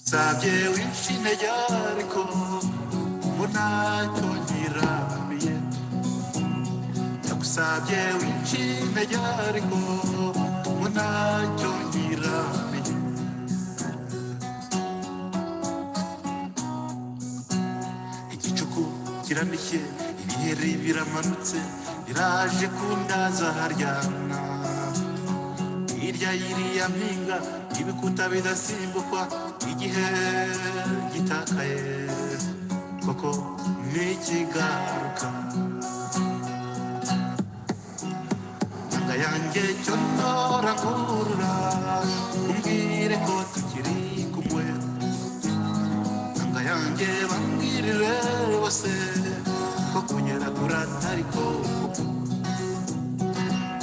sabye w'intege ariko ntacyo ngiramiye ndagusabye w'intege ariko ntacyo ngiramiye igicuku kiramishye ibiheri biramanutse biraje kundaza haryana hirya y'iriya mpinga ibikuta bidasimbukwa igihe gitakaye koko n'ikigaruka nanga yanjye cyo ntora nkurura umbwire ko tukiri kumwe nanga yanjye bambwirire bose ko kunyera kuratariko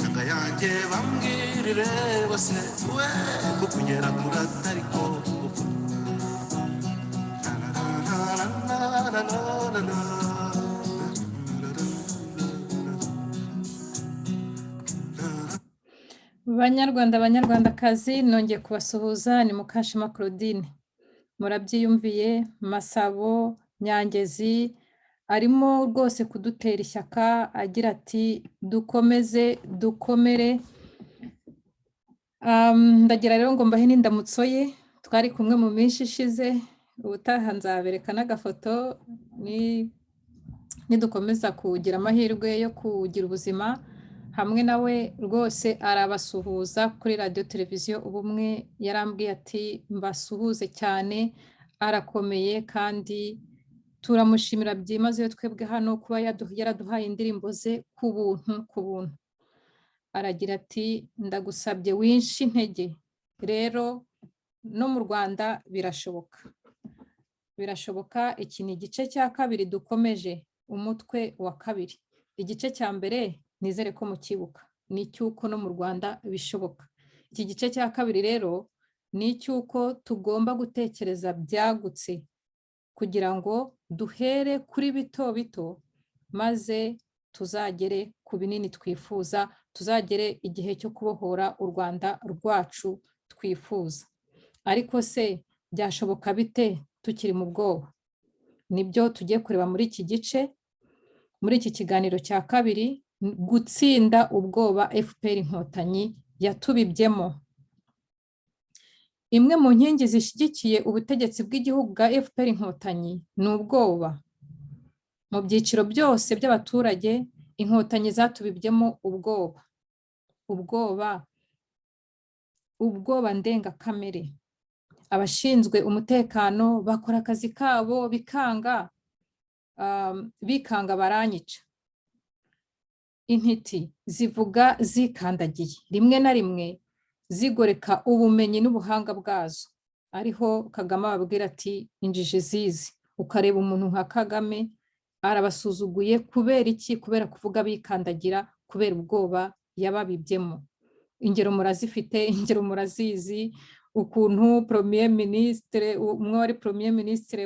nanga yanjye bambwirire bose we ko kunyera kuratariko Banyarwanda banyarwandakazi nongeye kubasuhuza ni Mukashema Claudine murabyiyumviye Masabo Nyangezi arimo rwose kudutera ishyaka agira ati dukomeze dukomere ndagira rero ngo mbahe n'indamutso ye twari kumwe mu minsi ishize ubutaha nzabereka n'agafoto nidukomeza kugira amahirwe yo kugira ubuzima hamwe nawe rwose arabasuhuza kuri radio televiziyo ubumwe yarambwiye ati mbasuhuze cyane arakomeye kandi turamushimira byimazeyo twebwe hano kuba yaraduhaye indirimbo ze ku buntu aragira ati ndagusabye winshi intege rero no mu Rwanda birashoboka iki ni igice cya kabiri dukomeje umutwe wa kabiri igice cya mbere nizere ko mukibuka ni icyuko no mu Rwanda bishoboka iki gice cya kabiri rero ni icyuko tugomba gutekereza byagutse kugira ngo duhere kuri bito bito maze tuzagere ku binini twifuza tuzagere igihe cyo kubohora u Rwanda rwacu twifuza ariko se byashoboka bite tukiri mu bwoba nibyo tugiye kureba muri iki gice muri iki kiganiro cya kabiri gutsinda ubwoba FPR Inkotanyi yatubibyemo imwe mu nkingi zishyigikiye ubutegetsi bw'igihugu bwa FPR Inkotanyi ni ubwoba mu byiciro byose by'abaturage inkotanyi zatubibyemo ubwoba ndengakamere abashinzwe umutekano bakora akazi kabo bikanga baranyica intiti zivuga zikandagiye rimwe na rimwe zigoreka ubumenyi n'ubuhanga bwazo ariho Kagame ababwira ati injiji zizi ukareba umuntu nka Kagame arabasuzuguye kubera iki kubera kuvuga bikandagira kubera ubwoba yababibyemo ingero murazifite ingero murazizi ukuntu premier ministre umwe wari premier ministre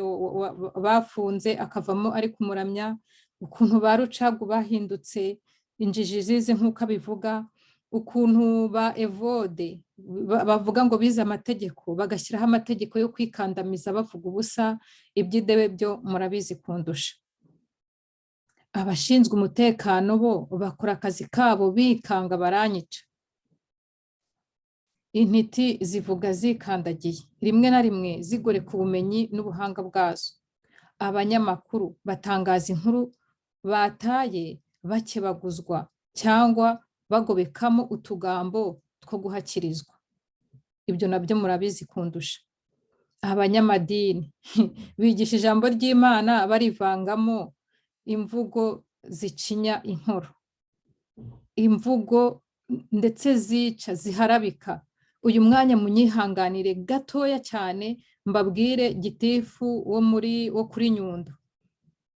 bafunze akavamo ari kumuramya ukuntu barucagu bahindutse injiji zizi nk'uko abivuga ukuntu ba Evode bavuga ngo bize amategeko bagashyiraho amategeko yo kwikandamiza bavuga ubusa iby'idebe byo murabizi kundusha abashinzwe umutekano bo bakora akazi kabo bikanga baranyica intiti zivuga zikandagiye rimwe na rimwe zigoreka ubumenyi n'ubuhanga bwazo abanyamakuru batangaza inkuru bataye bakebaguzwa cyangwa bagobekamo utugambo two guhakirizwa ibyo nabyo murabizi kundusha abanyamadini bigisha ijambo ry'Imana barivangamo imvugo zicinya inkoro imvugo ndetse zica ziharabika uyu mwanya munyihanganire gatoya cyane mbabwire gitifu wo kuri Nyundo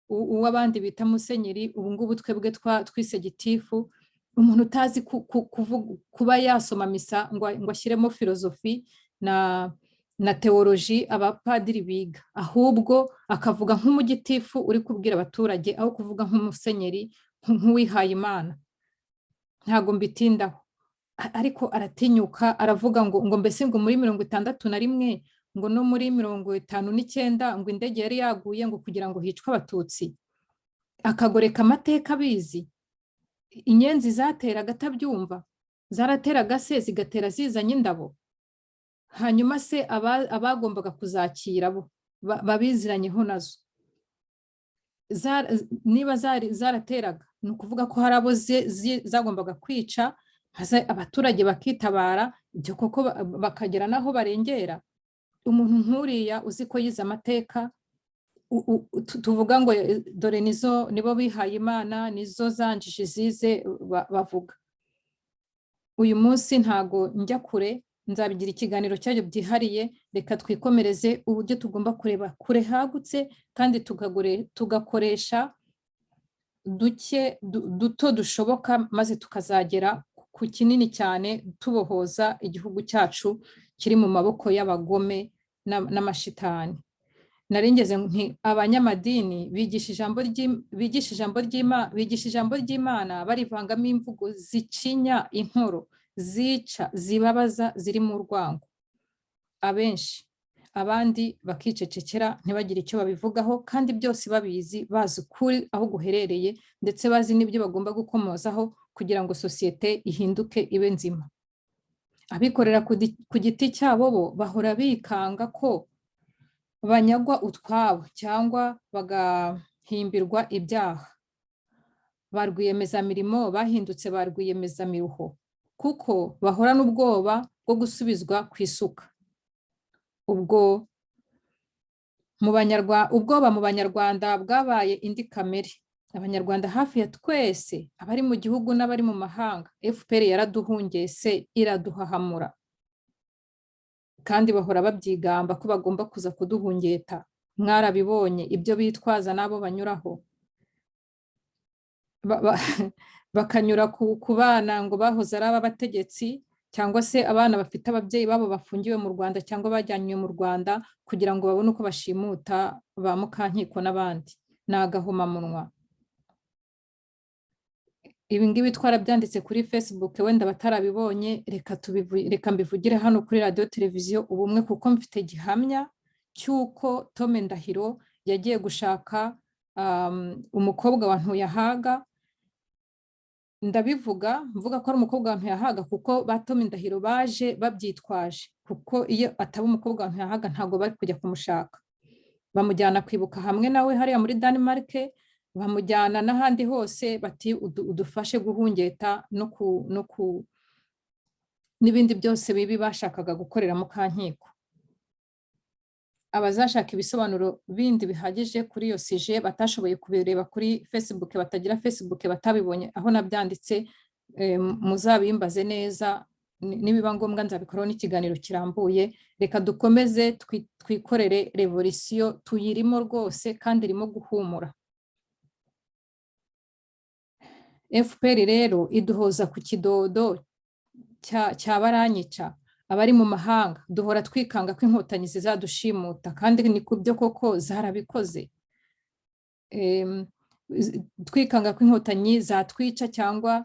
uw'abandi bita musenyeri ubu ngubu twebwe twise gitifu umuntu utazi kuba yasoma misa ngo ashyiremo filozofi na teoloji abapadiri biga ahubwo akavuga nk'umugitifu uri kubwira abaturage aho kuvuga nk'umusenyeri nk'uwihaye Imana ntago mbitindaho ariko aratinyuka aravuga ngo mbese ngo muri 61 ngo no muri 59 ngo indege yari yaguye ngo kugira ngo hicwe abatutsi, akagoreka amateka abizi. Inyenzi zateraga atabyumva, zarateraga se zigatera zizanye indabo. Hanyuma se abagombaga kuzakira bo babiziranyeho nazo niba zarateraga, ni ukuvuga ko hari abo zagombaga kwica, abaturage bakitabara, ibyo koko bakagera naho barengera. Umuntu nk'uriya uzi ko yize amateka, tuvuga ngo dore nibo bihaye Imana, nizo zanjije zize bavuga. Uyu munsi ntago njya kure, nzabigira ikiganiro cyayo byihariye. Reka twikomereze uburyo tugomba kureba kure hagutse, kandi tugakoresha duto dushoboka, maze tukazagera ku kinini cyane, tubohoza igihugu cyacu kiri mu maboko y'abagome n'amashitani. Narengeze nti abanyamadini bigisha ijambo ry'Imana barivangamo imvugo zicinya inkoro, zica, zibabaza, ziri mu rwango. Abenshi, abandi bakicecekera ntibagire icyo babivugaho, kandi byose babizi, bazi ukuri aho guherereye, ndetse bazi n'ibyo bagomba gukomozaho kugira ngo sosiyete ihinduke ibe nzima. Abikorera ku giti cyabo bo bahora bikanga ko banyagwa utwabo cyangwa bagahimbirwa ibyaha. Ba rwiyemezamirimo bahindutse ba rwiyemezamiruho, kuko bahora n'ubwoba bwo gusubizwa ku isuka. Ubwoba mu Banyarwanda bwabaye indi kamere. Abanyarwanda hafi ya twese, abari mu gihugu n'abari mu mahanga, FPR yaraduhungese, iraduhahamura, kandi bahora babyigamba ko bagomba kuza kuduhungeta. Mwarabibonye ibyo bitwaza n'abo banyuraho, bakanyura ku bana ngo bahoze ari abategetsi, cyangwa se abana bafite ababyeyi babo bafungiwe mu Rwanda cyangwa bajyanywe mu Rwanda, kugira ngo babone uko bashimuta ba Mukankiko n'abandi. Ni agahomamunwa. Ibi ngibi twarabyanditse kuri Facebook, wenda batarabibonye, reka mbivugire hano kuri radio televiziyo Ubumwe, kuko mfite gihamya cyuko Tome Ndahiro yagiye gushaka umukobwa wa Ntuyahaga. Mvuga ko ari umukobwa wa Ntuyahaga kuko ba Tome Ndahiro baje babyitwaje, kuko iyo ataba umukobwa wa Ntuyahaga ntago bari kujya kumushaka. Bamujyana kwibuka hamwe nawe hariya muri Denmark, bamujyana n'ahandi hose, bati udufashe guhungeta n'ibindi byose bibi bashakaga gukorera Mukankiko. Abazashaka ibisobanuro bindi bihagije kuri iyo sije batashoboye kubireba kuri Facebook, batagira Facebook, batabibonye aho nabyanditse, muzabimbaze neza, nibiba ngombwa nzabikoraho n'ikiganiro kirambuye. Reka dukomeze twikorere revolution, tuyirimo rwose kandi irimo guhumura. FPR rero iduhoza ku kidodo cya baranyica. Abari mu mahanga duhora twikanga ko inkotanyi zizadushimuta, kandi ni kubyo koko zarabikoze. Twikanga ko inkotanyi zatwica cyangwa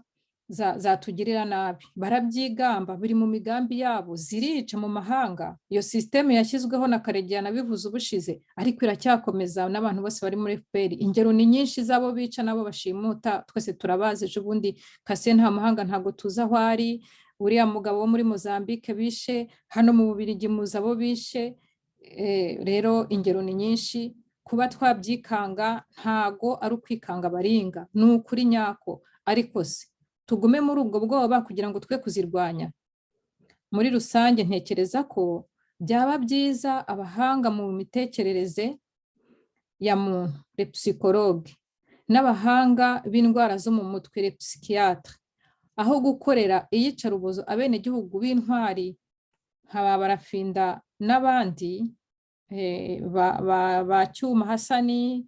zatugirira nabi. Barabyigamba, biri mu migambi yabo, zirica mu mahanga. Iyo systeme yashyizweho na Karegeya nabivuze ubushize, ariko iracyakomeza n'abantu bose bari muri FPR. Ingero ni nyinshi zabo bica nabo bashimuta, twese turabazi. Ejo bundi Kase nta mahanga ntago tuza aho ari, uriya mugabo wo muri Mozambique bishe, hano mu Bubiligi muza abo bishe. Rero ingero ni nyinshi. Kuba twabyikanga ntago ari ukwikanga baringa, ni ukuri nyako. Ariko se tugume muri ubwo bwoba kugira ngo twe kuzirwanya? Muri rusange ntekereza ko byaba byiza abahanga mu mitekerereze ya muntu, les psychologues, n'abahanga b'indwara zo mu mutwe, les psychiatres, aho gukorera iyicarubozo abenegihugu b'intwari nka Barafinda n'abandi, ba Cyuma Hasani,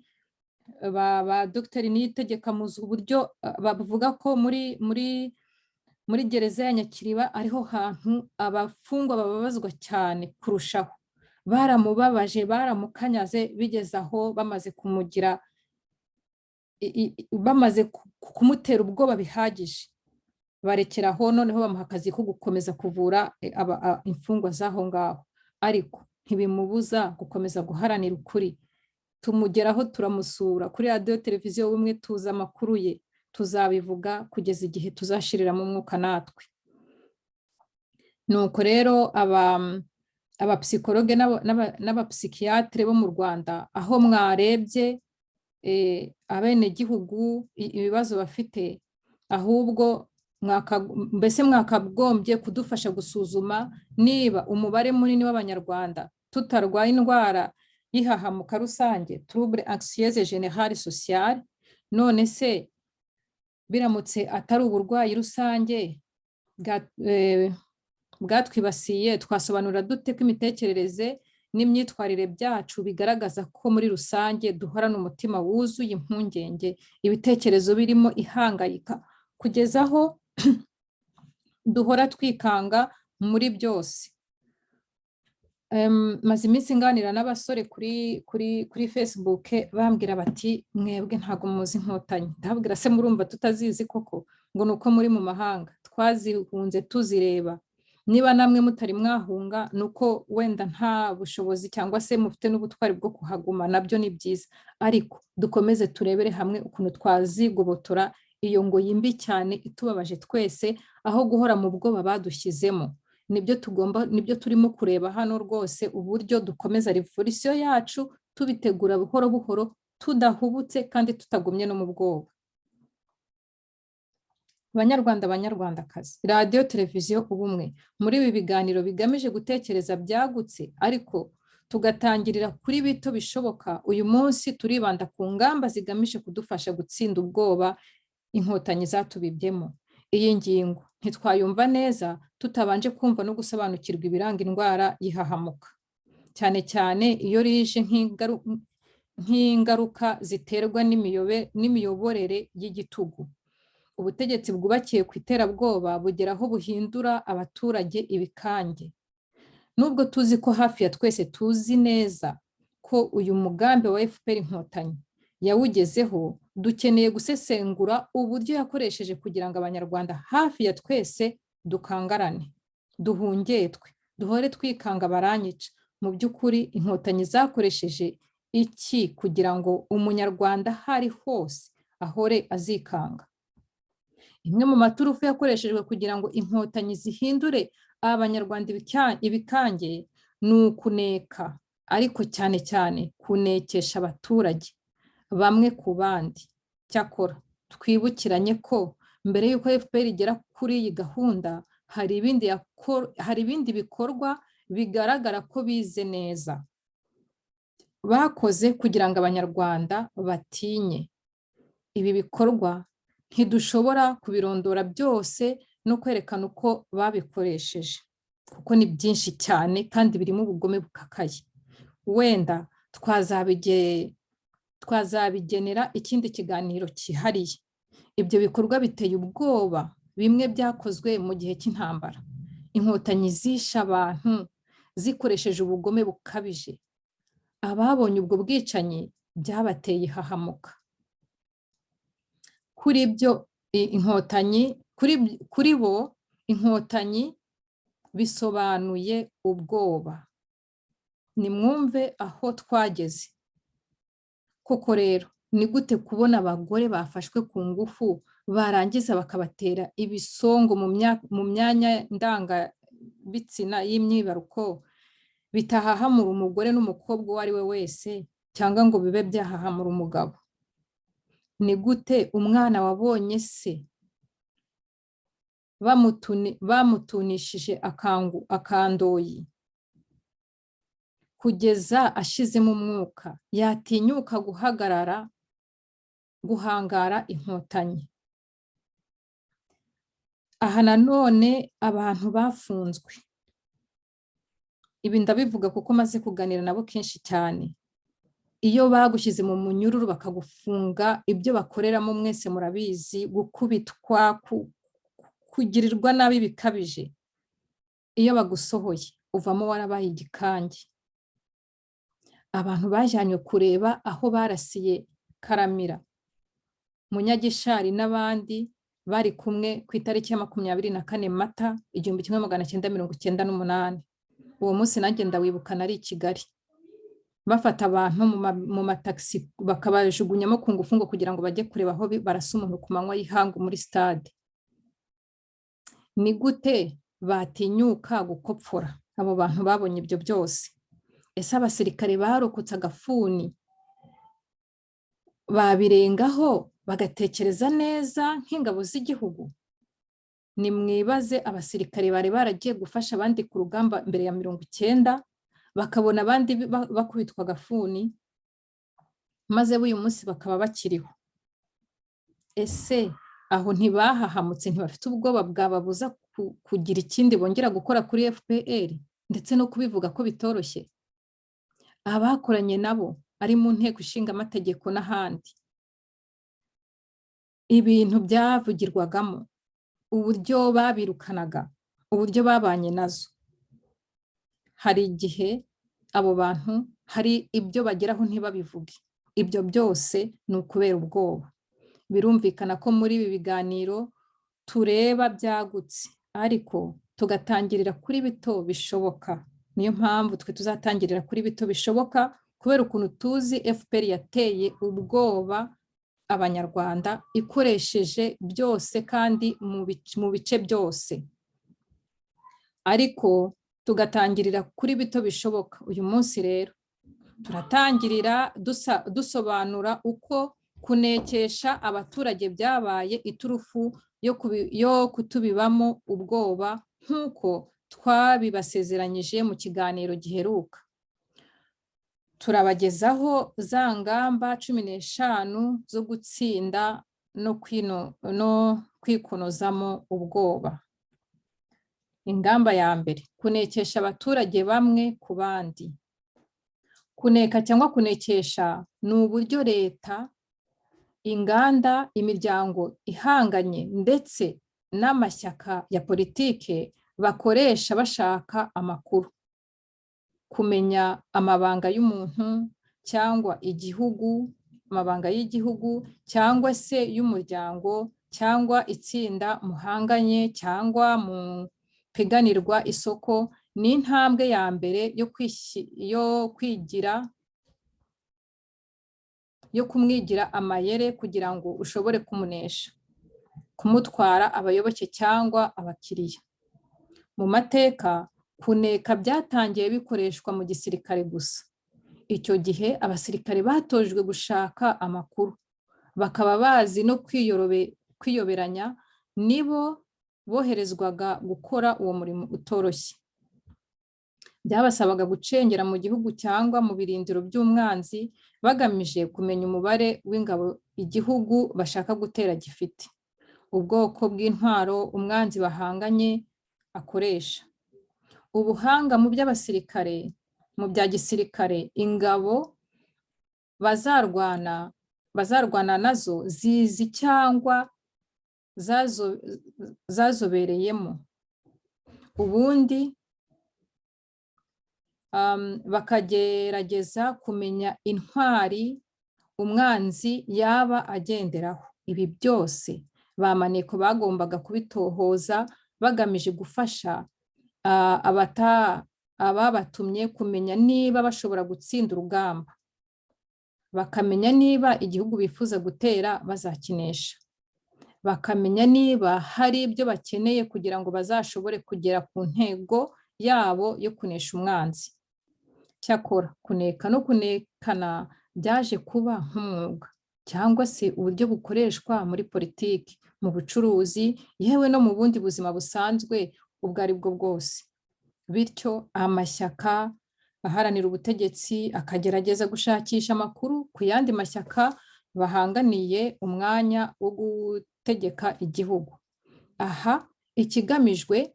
ba Dr. Niyitegeka, muzi uburyo bavuga ko muri gereza ya Nyakiriba ariho hantu abafungwa bababazwa cyane kurushaho. Baramubabaje, baramukanyaze, bigeze aho bamaze kumugira, bamaze kumutera ubwoba bihagije, barekeraho. Noneho bamuha akazi ko gukomeza kuvura imfungwa zaho ngaho. Ariko ntibimubuza gukomeza guharanira ukuri. Tumugeraho, turamusura kuri radiyo televiziyo Ubumwe, tuzi amakuru ye, tuzabivuga kugeza igihe tuzashiriramo umwuka natwe. Nuko rero abapsikologe n'abapsikiyatere bo mu Rwanda, aho mwarebye abenegihugu ibibazo bafite, ahubwo mbese mwakagombye kudufasha gusuzuma niba umubare munini w'Abanyarwanda tutarwaye indwara y'ihahamuka rusange, trouble anxieuse générale sociale. None se biramutse atari uburwayi rusange bwatwibasiye, twasobanura dute ko imitekerereze n'imyitwarire byacu bigaragaza ko muri rusange duhorana umutima wuzuye impungenge, ibitekerezo birimo ihangayika, kugeza aho duhora twikanga muri byose. Maze iminsi nganira n'abasore kuri Facebook, bambwira bati mwebwe ntago muzi Inkotanyi. Ndababwira se murumva tutazizi koko? Ngo nuko muri mu mahanga, twazihunze tuzireba. Niba namwe mutari mwahunga, nuko wenda nta bushobozi cyangwa se mufite n'ubutwari bwo kuhaguma, nabyo ni byiza, ariko dukomeze turebere hamwe ukuntu twazigobotora iyo ngo yimbi cyane itubabaje twese, aho guhora mu bwoba badushyizemo. Nibyo turimo kureba hano rwose, uburyo dukomeza revolution yacu tubitegura buhoro buhoro, tudahubutse kandi tutagumye no mu bwoba. Banyarwanda, banyarwandakazi, radiyo televiziyo Ubumwe, muri ibi biganiro bigamije gutekereza byagutse ariko tugatangirira kuri bito bishoboka, uyu munsi turibanda ku ngamba zigamije kudufasha gutsinda ubwoba Inkotanyi zatubibyemo. Iyi ngingo ntitwayumva neza tutabanje kumva no gusobanukirwa ibiranga indwara y'ihahamuka, cyane cyane iyo rije nk'ingaruka ziterwa n'imiyoborere y'igitugu. Ubutegetsi bwubakiye ku iterabwoba bugeraho buhindura abaturage ibikange. Nubwo tuzi ko hafi ya twese tuzi neza ko uyu mugambi wa FPR Inkotanyi yawugezeho, dukeneye gusesengura uburyo yakoresheje kugira ngo Abanyarwanda hafi ya twese dukangarane, duhungetwe, duhore twikanga baranyica. Mu by'ukuri Inkotanyi zakoresheje iki kugira ngo Umunyarwanda hari hose ahore azikanga? Imwe mu maturufu yakoreshejwe kugira ngo Inkotanyi zihindure Abanyarwanda ibikange ni ukuneka, ariko cyane cyane kunekesha abaturage bamwe ku bandi. Cyakora twibukiranye ko mbere y'uko FPR igera kuri iyi gahunda, hari ibindi bikorwa bigaragara ko bize neza bakoze kugira ngo Abanyarwanda batinye. Ibi bikorwa ntidushobora kubirondora byose no kwerekana uko babikoresheje, kuko ni byinshi cyane kandi birimo ubugome bukakaye. Wenda twazabigenera ikindi kiganiro cyihariye. Ibyo bikorwa biteye ubwoba, bimwe byakozwe mu gihe cy'intambara. Inkotanyi zishe abantu zikoresheje ubugome bukabije. Ababonye ubwo bwicanyi byabateye ihahamuka. Kuri bo Inkotanyi bisobanuye ubwoba. Nimwumve aho twageze. Koko rero, ni gute kubona abagore bafashwe ku ngufu barangiza bakabatera ibisongo mu myanya ndangabitsina y'imyibaruko, bitahahamura umugore n'umukobwa uwo ari we wese, cyangwa ngo bibe byahahamura umugabo? Ni gute umwana wabonye se bamutunishije akandoyi kugeza ashizemo umwuka yatinyuka guhangara Inkotanyi? Aha nanone abantu bafunzwe, ibi ndabivuga kuko maze kuganira nabo kenshi cyane. Iyo bagushyize mu munyururu bakagufunga, ibyo bakoreramo mwese murabizi, gukubitwa, kugirirwa nabi bikabije. Iyo bagusohoye uvamo warabaye igikange. Abantu bajyanywe kureba aho barasiye Karamira, Munyagishari n'abandi bari kumwe ku itariki ya 24 Mata 1998. uwo munsi nanjye ndawibuka nari i Kigali, bafata abantu mu mataxi bakabajugunyamo ku ngufu ngo kugira ngo bajye kureba aho barasa umuntu ku manywa y'ihangu muri stade. Ni gute batinyuka gukopfora abo bantu babonye ibyo byose? Ese abasirikare barokotse agafuni babirengaho bagatekereza neza nk'ingabo z'igihugu? Nimwibaze, abasirikare bari baragiye gufasha abandi ku rugamba mbere ya 90, bakabona abandi bakubitwa agafuni, maze uyu munsi bakaba bakiriho. Ese aho ntibahahamutse, ntibafite ubwoba bwababuza kugira ikindi bongera gukora kuri FPR ndetse no kubivuga ko bitoroshye? Abakoranye nabo ari mu nteko ishinga amategeko n'ahandi, ibintu byavugirwagamo, uburyo babirukanaga, uburyo babanye nazo, hari igihe abo bantu hari ibyo bageraho ntibabivuge. Ibyo byose ni ukubera ubwoba. Birumvikana ko muri ibi biganiro tureba byagutse, ariko tugatangirira kuri bito bishoboka. Niyo mpamvu twe tuzatangirira kuri bito bishoboka, kubera ukuntu tuzi FPR yateye ubwoba Abanyarwanda ikoresheje byose kandi mu bice byose. Ariko tugatangirira kuri bito bishoboka. Uyu munsi rero turatangirira dusobanura uko kunekesha abaturage byabaye iturufu yo kutubibamo ubwoba, nk'uko twabibasezeranyije mu kiganiro giheruka. Turabagezaho za ngamba 15 zo gutsinda no kwikonozamo ubwoba. Ingamba ya mbere: kunekesha abaturage bamwe ku bandi. Kuneka cyangwa kunekesha ni uburyo leta, inganda, imiryango ihanganye ndetse n'amashyaka ya politike bakoresha bashaka amakuru, kumenya amabanga y'umuntu cyangwa igihugu, amabanga y'igihugu cyangwa se y'umuryango cyangwa itsinda muhanganye cyangwa mu piganirwa isoko. Ni intambwe ya mbere yo kumwigira amayere kugira ngo ushobore kumunesha, kumutwara abayoboke cyangwa abakiriya. Mu mateka, kuneka byatangiye bikoreshwa mu gisirikare gusa. Icyo gihe abasirikare batojwe gushaka amakuru, bakaba bazi no kwiyoberanya, nibo boherezwaga gukora uwo murimo utoroshye. Byabasabaga gucengera mu gihugu cyangwa mu birindiro by'umwanzi, bagamije kumenya umubare w'ingabo igihugu bashaka gutera gifite, ubwoko bw'intwaro umwanzi bahanganye akoresha, ubuhanga mu by'abasirikare, mu bya gisirikare ingabo bazarwana nazo zizi cyangwa zazobereyemo, ubundi bakagerageza kumenya intwari umwanzi yaba agenderaho. Ibi byose ba Maneko bagombaga kubitohoza bagamije gufasha ababatumye kumenya niba bashobora gutsinda urugamba, bakamenya niba igihugu bifuza gutera bazakinesha, bakamenya niba hari ibyo bakeneye kugira ngo bazashobore kugera ku ntego yabo yo kunesha umwanzi. Cyakora kuneka no kunekana byaje kuba nk'umwuga cyangwa se uburyo bukoreshwa muri politiki, mu bucuruzi, yewe no mu bundi buzima busanzwe ubwo ari bwo bwose. Bityo amashyaka aharanira ubutegetsi akagerageza gushakisha amakuru ku yandi mashyaka bahanganiye umwanya wo gutegeka igihugu. Aha ikigamijwe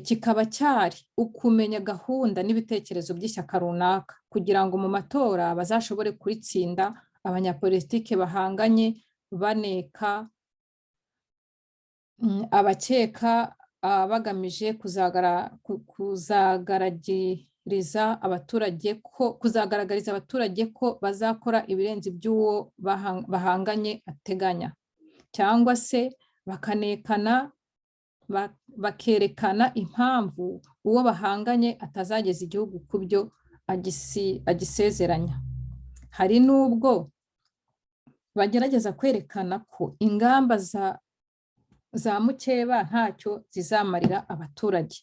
kikaba cyari ukumenya gahunda n'ibitekerezo by'ishyaka runaka kugira ngo mu matora bazashobore kuritsinda. Abanyapolitike bahanganye baneka abakeka bagamije kuzagaragariza abaturage ko bazakora ibirenze iby'uwo bahanganye ateganya, cyangwa se bakanekana bakerekana impamvu uwo bahanganye atazageza igihugu ku byo agisezeranya. Hari n'ubwo bagerageza kwerekana ko ingamba za mukeba ntacyo zizamarira abaturage.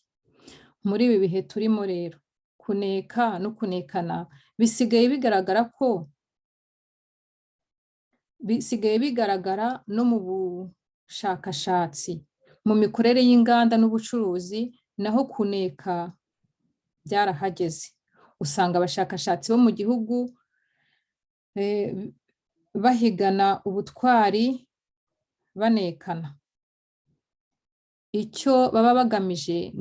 Muri ibi bihe turimo rero, kuneka no kunekana bisigaye bigaragara no mu bushakashatsi, mu mikorere y'inganda n'ubucuruzi, naho kuneka byarahageze. Usanga abashakashatsi bo mu gihugu bahigana ubutwari banekana. Icyo baba bagamije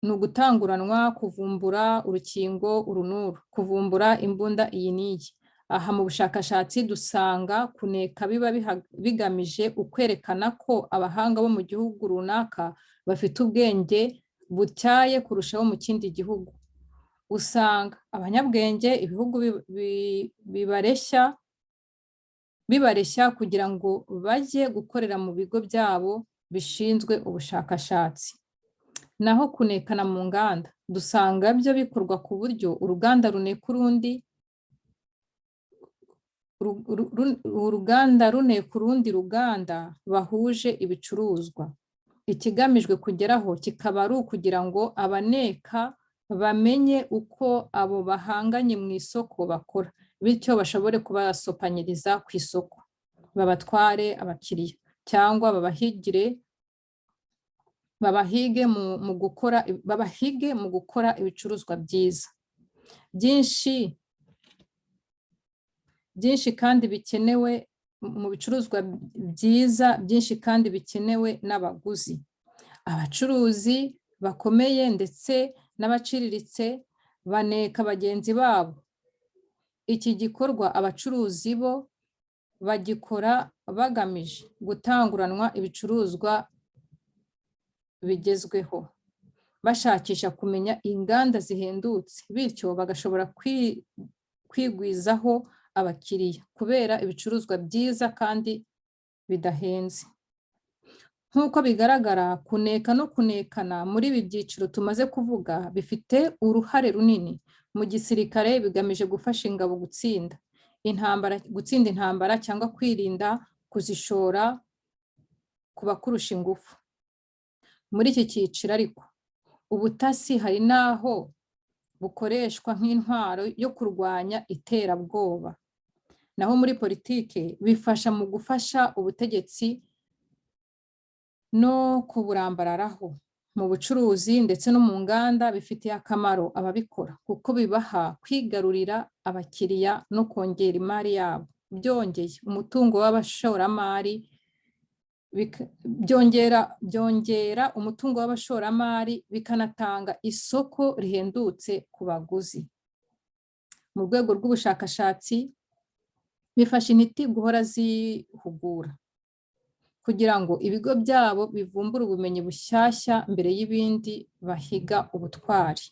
ni ugutanguranwa, kuvumbura urukingo uru n'uru, kuvumbura imbunda iyi n'iyi. Aha mu bushakashatsi dusanga kuneka biba bigamije ukwerekana ko abahanga bo mu gihugu runaka bafite ubwenge butyaye kurushaho mu kindi gihugu. Usanga abanyabwenge ibihugu bibareshya kugira ngo bajye gukorera mu bigo byabo bishinzwe ubushakashatsi. Naho kunekana mu nganda dusanga byo bikorwa ku buryo uruganda runeka urundi ruganda bahuje ibicuruzwa. Ikigamijwe kugeraho kikaba ari ukugira ngo abaneka bamenye uko abo bahanganye mu isoko bakora, bityo bashobore kubasopanyiriza ku isoko, babatware abakiriya, cyangwa babahige mu gukora ibicuruzwa byiza byinshi kandi bikenewe mu bicuruzwa byiza byinshi kandi bikenewe n'abaguzi. Abacuruzi bakomeye ndetse n'abaciriritse baneka bagenzi babo. Iki gikorwa abacuruzi bo bagikora bagamije gutanguranwa ibicuruzwa bigezweho, bashakisha kumenya inganda zihendutse, bityo bagashobora kwigwizaho abakiriya kubera ibicuruzwa byiza kandi bidahenze. Nk'uko bigaragara, kuneka no kunekana muri ibi byiciro tumaze kuvuga bifite uruhare runini. Mu gisirikare bigamije gufasha ingabo gutsinda intambara cyangwa kwirinda kuzishora ku bakurusha ingufu. Muri iki cyiciro ariko, ubutasi hari n'aho bukoreshwa nk'intwaro yo kurwanya iterabwoba. Naho muri politike bifasha mu gufasha ubutegetsi no kuburambararaho. Mu bucuruzi ndetse no mu nganda bifitiye akamaro ababikora kuko bibaha kwigarurira abakiriya no kongera imari yabo. Byongeye umutungo w'abashoramari byongera umutungo w'abashoramari, bikanatanga isoko rihendutse ku baguzi. Mu rwego rw'ubushakashatsi bifasha intiti guhora zihugura kugira ngo ibigo byabo bivumbure ubumenyi bushyashya mbere y'ibindi bahiga ubutwari.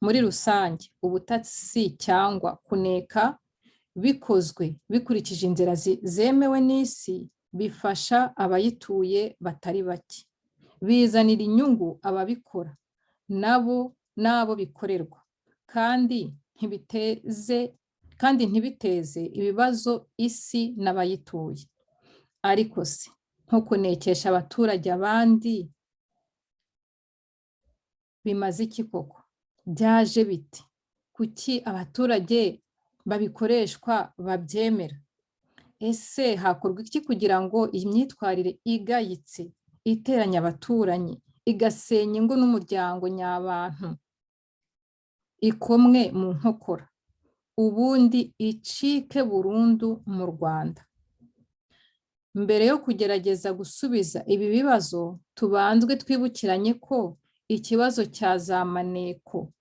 Muri rusange, ubutasi cyangwa kuneka bikozwe bikurikije inzira zemewe n'isi bifasha abayituye batari bake, bizanira inyungu ababikora n'abo bikorerwa, kandi ntibiteze ibibazo isi n'abayituye. Ariko se nko kunekesha abaturage abandi bimaze iki koko? Byaje bite? Kuki abaturage babikoreshwa babyemera? Ese hakorwa iki kugira ngo iyi myitwarire igayitse iteranya abaturanyi, igasenya ingo n'umuryango nyabantu ikomwe mu nkokora, ubundi icike burundu mu Rwanda? Mbere yo kugerageza gusubiza ibi bibazo, tubanzwe twibukiranye ko ikibazo cya za maneko,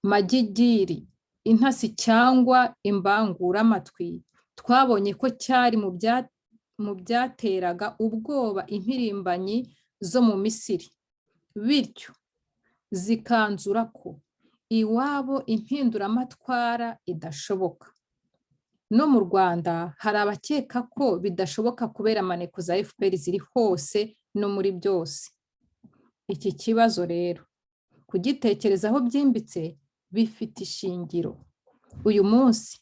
magigiri, intasi cyangwa imbanguramatwi twabonye ko cyari mu byateraga ubwoba impirimbanyi zo mu Misiri, bityo zikanzura ko iwabo impinduramatwara idashoboka. No mu Rwanda hari abakeka ko bidashoboka kubera maneko za FPR ziri hose no muri byose. Iki kibazo rero kugitekerezaho byimbitse bifite ishingiro. Uyu munsi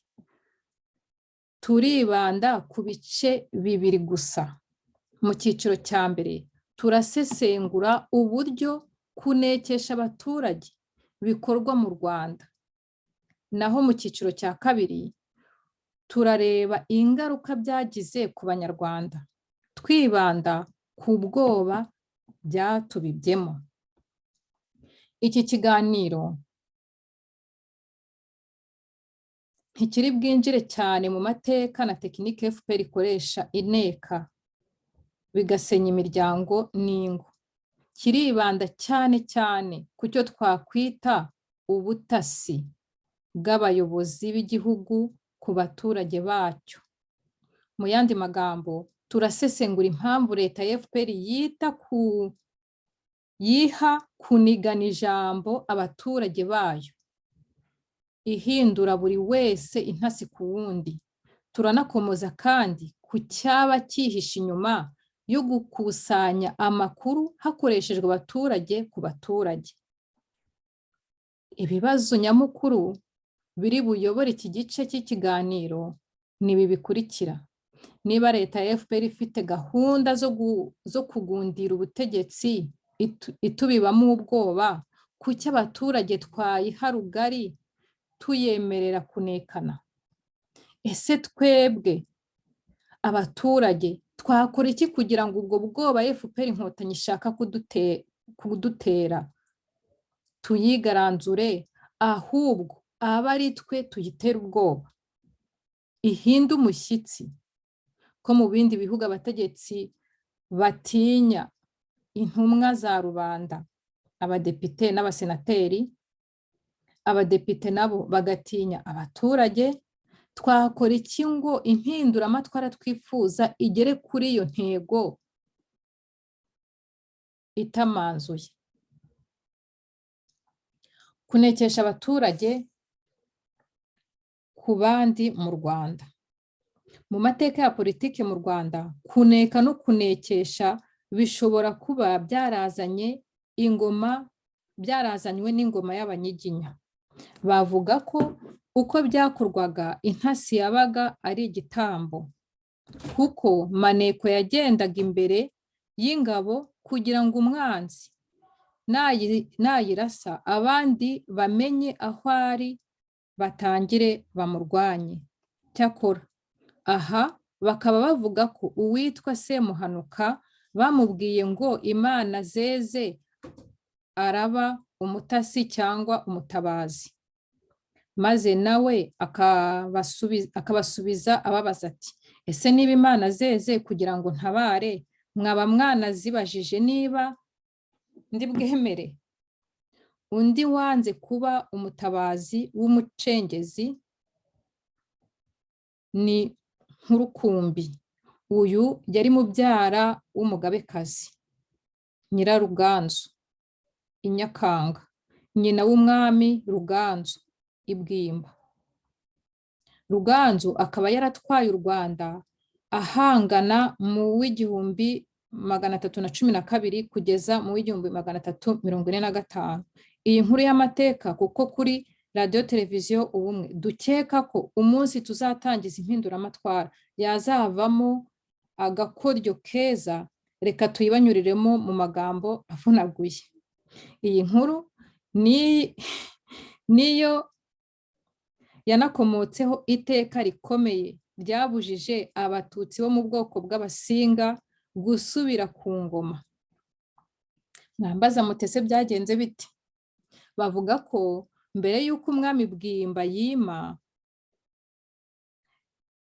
turibanda ku bice bibiri gusa. Mu cyiciro cya mbere turasesengura uburyo kunekesha abaturage bikorwa mu Rwanda. Naho mu cyiciro cya kabiri turareba ingaruka byagize ku Banyarwanda, twibanda ku bwoba byatubibyemo. Iki kiganiro ntikiri bwinjire cyane mu mateka na tekinike FPR ikoresha ineka bigasenya imiryango n'ingo. Kiribanda cyane cyane ku cyo twakwita ubutasi bw'abayobozi b'igihugu ku baturage bacyo. Mu yandi magambo, turasesengura impamvu leta ya FPR yiha kunigana ijambo abaturage bayo, ihindura buri wese intasi ku wundi. Turanakomoza kandi ku cyaba cyihishe inyuma yo gukusanya amakuru hakoreshejwe abaturage ku baturage. Ibibazo nyamukuru biri buyobore iki gice cy'ikiganiro ni ibi bikurikira. Niba leta ya FPR ifite gahunda zo kugundira ubutegetsi itubibamo ubwoba, kuki abaturage twayiha rugari tuyemerera kunekana? Ese twebwe abaturage twakora iki kugira ngo ubwo bwoba FPR inkotanyi ishaka kudutera tuyigaranzure, ahubwo aba ari twe tuyitera ubwoba? Ihinde umushyitsi ko mu bindi bihugu abategetsi batinya intumwa za rubanda, abadepite n'abasenateri, abadepite nabo bagatinya abaturage. Twakora iki ngo impinduramatwara twifuza igere kuri iyo ntego itamanzuye? Kunekesha abaturage ku bandi mu Rwanda. Mu mateka ya politike mu Rwanda, kuneka no kunekesha bishobora kuba byarazanywe n'ingoma y'Abanyiginya. Bavuga ko uko byakorwaga intasi yabaga ari igitambo, kuko maneko yagendaga imbere y'ingabo kugira ngo umwanzi nayirasa abandi bamenye aho ari batangire bamurwanye. Cyakora aha bakaba bavuga ko uwitwa Semuhanuka bamubwiye ngo Imana zeze araba umutasi cyangwa umutabazi, maze nawe akabasubiza ababaza ati, ese niba Imana zeze kugira ngo ntabare, mwaba mwanazibajije niba ndi bwemere? Undi wanze kuba umutabazi w'umucengezi ni Nkurukumbi. Uyu yari mubyara w'umugabekazi Nyiraruganzu i Nyakanga, nyina w'umwami Ruganzu i Bwimba. Ruganzu akaba yaratwaye u Rwanda ahangana mu w'igihumbi 312 kugeza mu w'igihumbi 345. Iyi nkuru y'amateka kuko kuri radio televiziyo Ubumwe dukeka ko umunsi tuzatangiza impinduramatwara yazavamo agakoryo keza, reka tuyibanyuriremo mu magambo avunaguye. Iyi nkuru niyo yanakomotseho iteka rikomeye ryabujije abatutsi bo mu bwoko bw'Abasinga gusubira ku ngoma. Mwambaza mutese byagenze biti? Bavuga ko mbere y'uko umwami Bwimba yima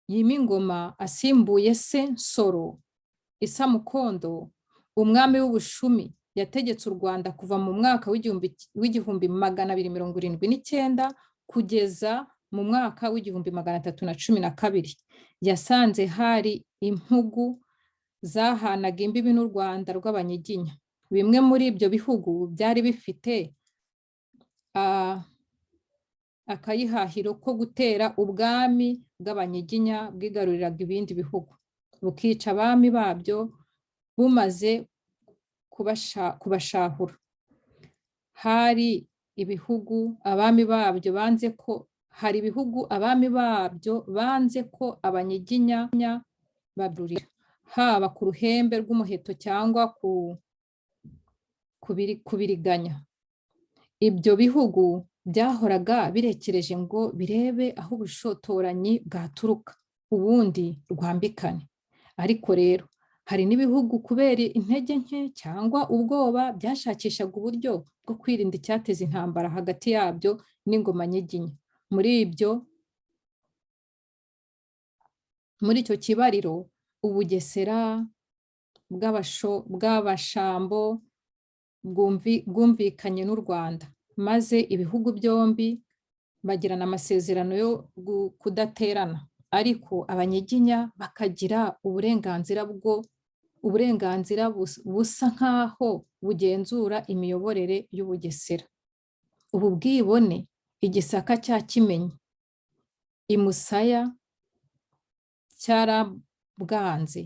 ingoma asimbuye se Nsoro Isa Mukondo, umwami w'Ubushumi yategetse u Rwanda kuva mu mwaka w'igihumbi 279 kugeza mu mwaka w'igihumbi 312. Yasanze hari impugu zahanaga imbibi n'u Rwanda rw'Abanyiginya. Bimwe muri ibyo bihugu byari bifite akayihahiro ko gutera ubwami bw'Abanyiginya bwigaruriraga ibindi bihugu, bukica abami babyo bumaze kubashahura. Hari ibihugu abami babyo banze ko hari ibihugu abami babyo banze ko abanyiginya baburira, haba ku ruhembe rw'umuheto cyangwa kubiriganya. Ibyo bihugu byahoraga birekereje ngo birebe aho ubushotoranyi bwaturuka, ubundi rwambikane. Ariko rero hari n'ibihugu kubera intege nke cyangwa ubwoba byashakishaga uburyo bwo kwirinda icyateza intambara hagati yabyo n'ingoma nyiginya. Muri icyo kibariro Ubugesera bw'Abashambo bwumvikanye n'u Rwanda, maze ibihugu byombi bagirana amasezerano yo kudaterana, ariko abanyiginya bakagira uburenganzira busa nk'aho bugenzura imiyoborere y'Ubugesera. Ubu bwibone igisaka cya Kimenyi i Musaya cyarabwanze,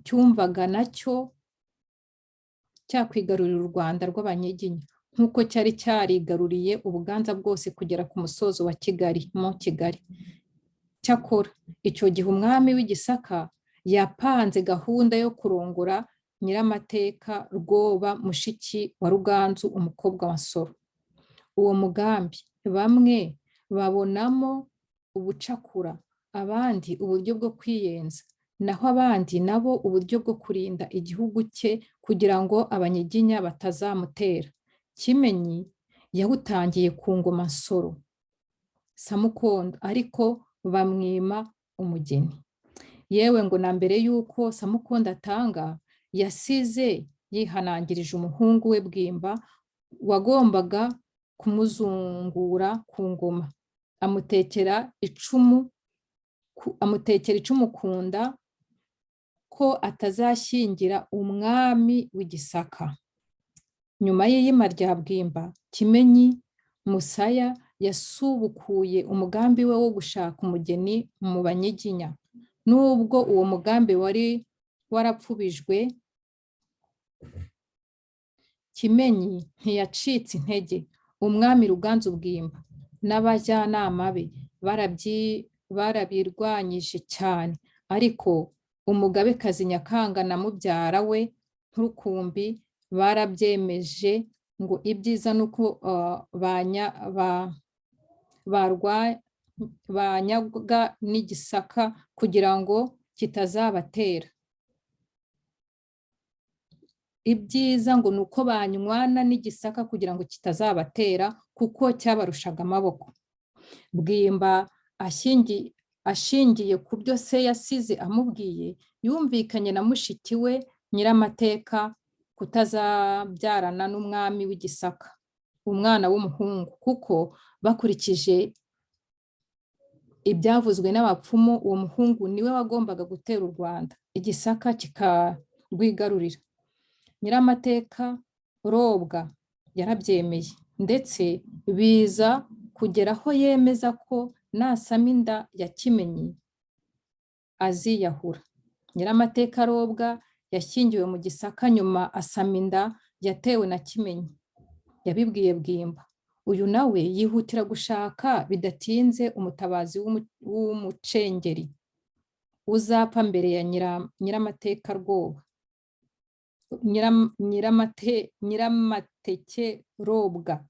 cyumvaga nacyo cyakwigarurira u Rwanda rw'abanyiginya nk'uko cyari cyarigaruriye Ubuganza bwose kugera ku musozo wa Kigali mu Kigali. Cyakora icyo gihe umwami w'Igisaka yapanze gahunda yo kurongora Nyiramateka Rwoba mushiki wa Ruganzu umukobwa wa Nsoro. Uwo mugambi bamwe babonamo ubucakura, abandi uburyo bwo kwiyenza, naho abandi nabo uburyo bwo kurinda igihugu cye kugira ngo abanyiginya batazamutera. Kimenyi yawutangiye ku ngoma Nsoro Samukondo, ariko bamwima umugeni. Yewe ngo na mbere y'uko Samukondo atanga, yasize yihanangirije umuhungu we Bwimba wagombaga kumuzungura ku ngoma, amutekera icumu ku nda ko atazashyingira umwami w'Igisaka. Nyuma y'iyima rya Bwimba, Kimenyi Musaya yasubukuye umugambi we wo gushaka umugeni mu banyiginya. Nubwo uwo mugambi wari warapfubijwe, Kimenyi ntiyacitse intege. Umwami Ruganzu Bwimba n'abajyanama be barabirwanyije cyane, ariko umugabekazi Nyakanga na mubyara we Nkurukumbi barabyemeje ngo ibyiza nuko banyaga n'Igisaka kugira ngo kitazabatera. Ibyiza ngo nuko banywana n'Igisaka kugira ngo kitazabatera kuko cyabarushaga amaboko. Bwimba ashingiye ku byo se yasize amubwiye, yumvikanye na mushiki we Nyiramateka kutazabyarana n'umwami w'Igisaka umwana w'umuhungu, kuko bakurikije ibyavuzwe n'abapfumu uwo muhungu niwe wagombaga gutera u Rwanda, Igisaka kikarwigarurira. Nyiramateka Robwa yarabyemeye, ndetse biza kugeraho yemeza ko nasama inda ya Kimenyi aziyahura. Nyiramateka Robwa yashyingiwe mu Gisaka, nyuma asama inda yatewe na Kimenyi. Yabibwiye Bwimba. Uyu nawe yihutira gushaka bidatinze umutabazi w'umucengeri uzapfa mbere ya Nyiramateka Rwoba. Nyiramateke Robwa.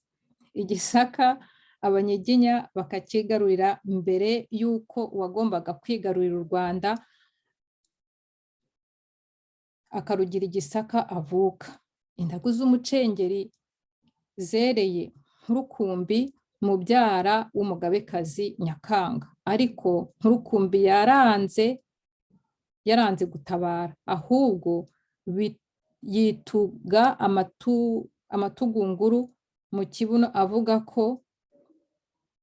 Igisaka abanyiginya bakakigarurira mbere y'uko uwagombaga kwigarurira u Rwanda akarugira Igisaka avuka. Indagu z'umucengeri zereye Nkurukumbi mubyara w'umugabekazi Nyakanga, ariko Nkurukumbi yaranze gutabara, ahubwo yituga amatugunguru mu kibuno avuga ko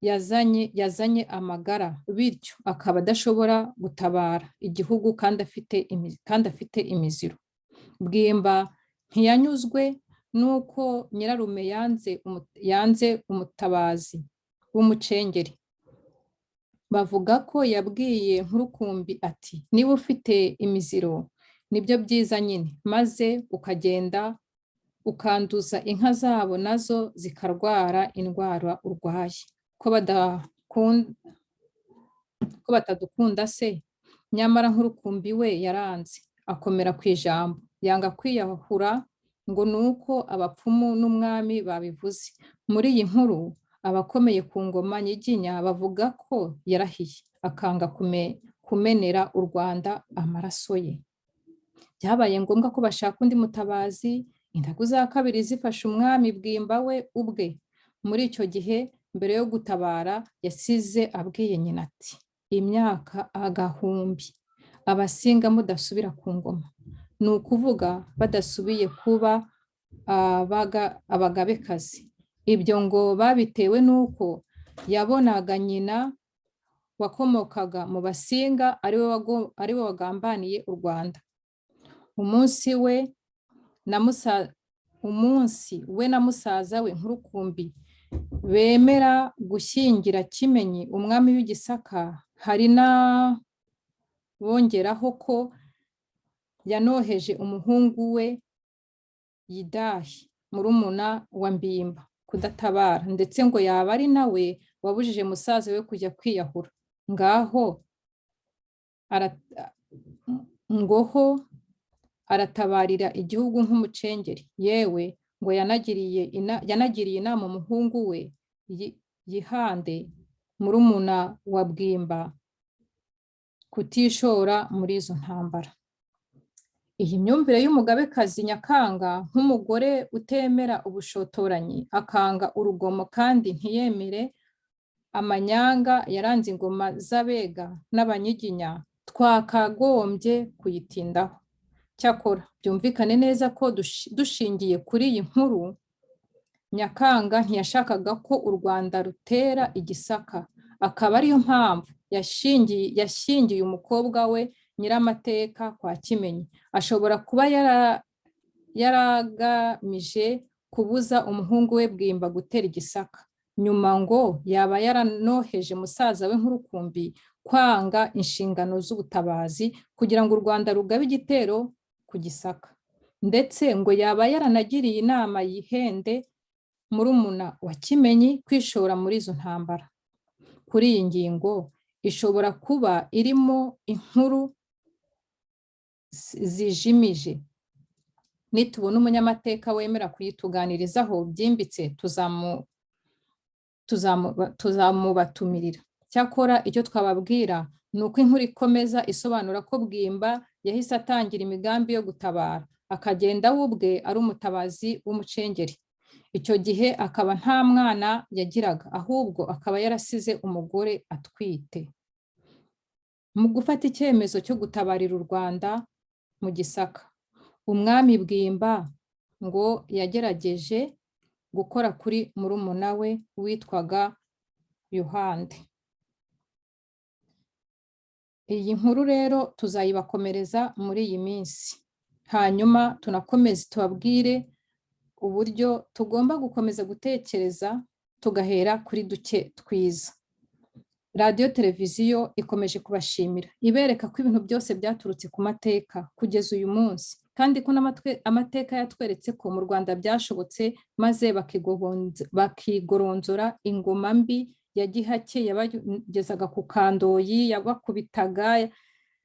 yazanye amagara, bityo akaba adashobora gutabara igihugu kandi afite imiziro. Bwimba ntiyanyuzwe nuko nyirarume yanze umutabazi w'umucengeri. Bavuga ko yabwiye Nkurukumbi ati, niba ufite imiziro nibyo byiza nyine, maze ukagenda ukanduza inka zabo nazo zikarwara indwara urwaye. Ko batadukunda se, nyamara nk'urukumbi we yaranze, akomera ku ijambo, yanga kwiyahura ngo nuko abapfumu n'umwami babivuze. Muri iyi nkuru abakomeye ku ngoma Nyiginya bavuga ko yarahiye akanga kumenera u Rwanda amaraso ye. Byabaye ngombwa ko bashaka undi mutabazi, indagu za kabiri zifashe umwami Bwimba we ubwe. Muri icyo gihe mbere yo gutabara yasize abwiye nyina ati, imyaka agahumbi abasinga mudasubira ku ngoma, ni ukuvuga badasubiye kuba abagabekazi. Ibyo ngo babitewe n'uko yabonaga nyina wakomokaga mu Basinga ari we wagambaniye u Rwanda. Umunsi we na musaza we Nkurukumbi bemera gushyingira Kimenyi umwami w'Igisaka, hari na bongeraho ko yanoheje umuhungu we Yidahi murumuna wa Mbimba kudatabara, ndetse ngo yaba ari nawe wabujije musaza we kujya kwiyahura. Ngoho aratabarira igihugu nk'umucengeri. Yewe ngo yanagiriye inama umuhungu we Yihande murumuna wa Bwimba kutishora muri izo ntambara. Iyi myumvire y'umugabekazi Nyakanga nk'umugore utemera ubushotoranyi, akanga urugomo kandi ntiyemere amanyanga yaranze ingoma z'Abega n'Abanyiginya, twakagombye kuyitindaho. Cyakora byumvikane neza ko dushingiye kuri iyi nkuru, Nyakanga ntiyashakaga ko u Rwanda rutera Igisaka, akaba ariyo mpamvu yashyingiye umukobwa we Nyiramateka kwa Kimenyi. Ashobora kuba yaragamije kubuza umuhungu we Bwimba gutera Igisaka, nyuma ngo yaba yaranoheje musaza we Nkurukumbi kwanga inshingano z'ubutabazi kugira ngo u Rwanda rugabe igitero ku Gisaka, ndetse ngo yaba yaranagiriye inama Yihende murumuna wa Kimenyi kwishora muri izo ntambara. Kuri iyi ngingo ishobora kuba irimo inkuru zijimije. Nitubona umunyamateka wemera kuyituganirizaho byimbitse tuzamubatumirira. Cyakora icyo twababwira ni uko inkuru ikomeza isobanura ko Bwimba yahise atangira imigambi yo gutabara, akagenda we ubwe ari umutabazi w'umucengeri. Icyo gihe akaba nta mwana yagiraga, ahubwo akaba yarasize umugore atwite. Mu gufata icyemezo cyo gutabarira u Rwanda mu Gisaka, umwami Bwimba ngo yagerageje gukora kuri murumuna we witwaga Yuhande. Iyi nkuru rero tuzayibakomereza muri iyi minsi, hanyuma tunakomeze tubabwire uburyo tugomba gukomeza gutekereza tugahera kuri duke twiza. Radiyo Televiziyo ikomeje kubashimira, ibereka ko ibintu byose byaturutse ku mateka kugeza uyu munsi, kandi ko amateka yatweretse ko mu Rwanda byashobotse, maze bakigoronzora ingoma mbi ya Gihake yabagezaga ku Kandoyi, yabakubitaga,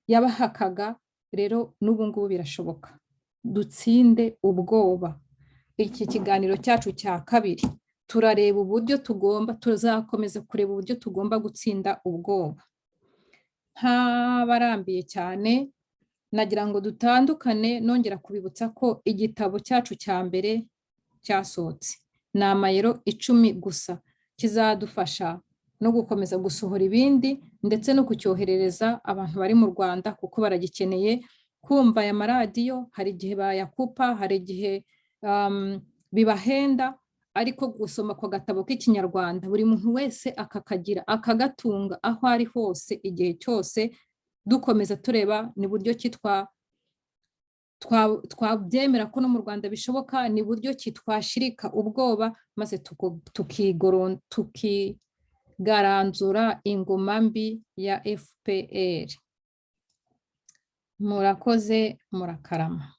yabahakaga. Rero n'ubu ngubu birashoboka. Dutsinde ubwoba. Iki kiganiro cyacu cya kabiri turareba uburyo tuzakomeza kureba uburyo tugomba gutsinda ubwoba. Ntabarambiye cyane, nagira ngo dutandukane nongera kubibutsa ko igitabo cyacu cya mbere cyasohotse, ni amayero 10 gusa, kizadufasha no gukomeza gusohora ibindi ndetse no kucyoherereza abantu bari mu Rwanda, kuko baragikeneye kumva aya maradiyo. Hari igihe bayakupa, hari igihe bibahenda, ariko gusoma kwa gatabo k'Ikinyarwanda buri muntu wese akakagira, akagatunga aho ari hose igihe cyose. Dukomeza tureba ni buryo ki twabyemera ko no mu Rwanda bishoboka, ni buryo ki twashirika ubwoba, maze tukigaranzura ingoma mbi ya FPR. murakoze murakarama.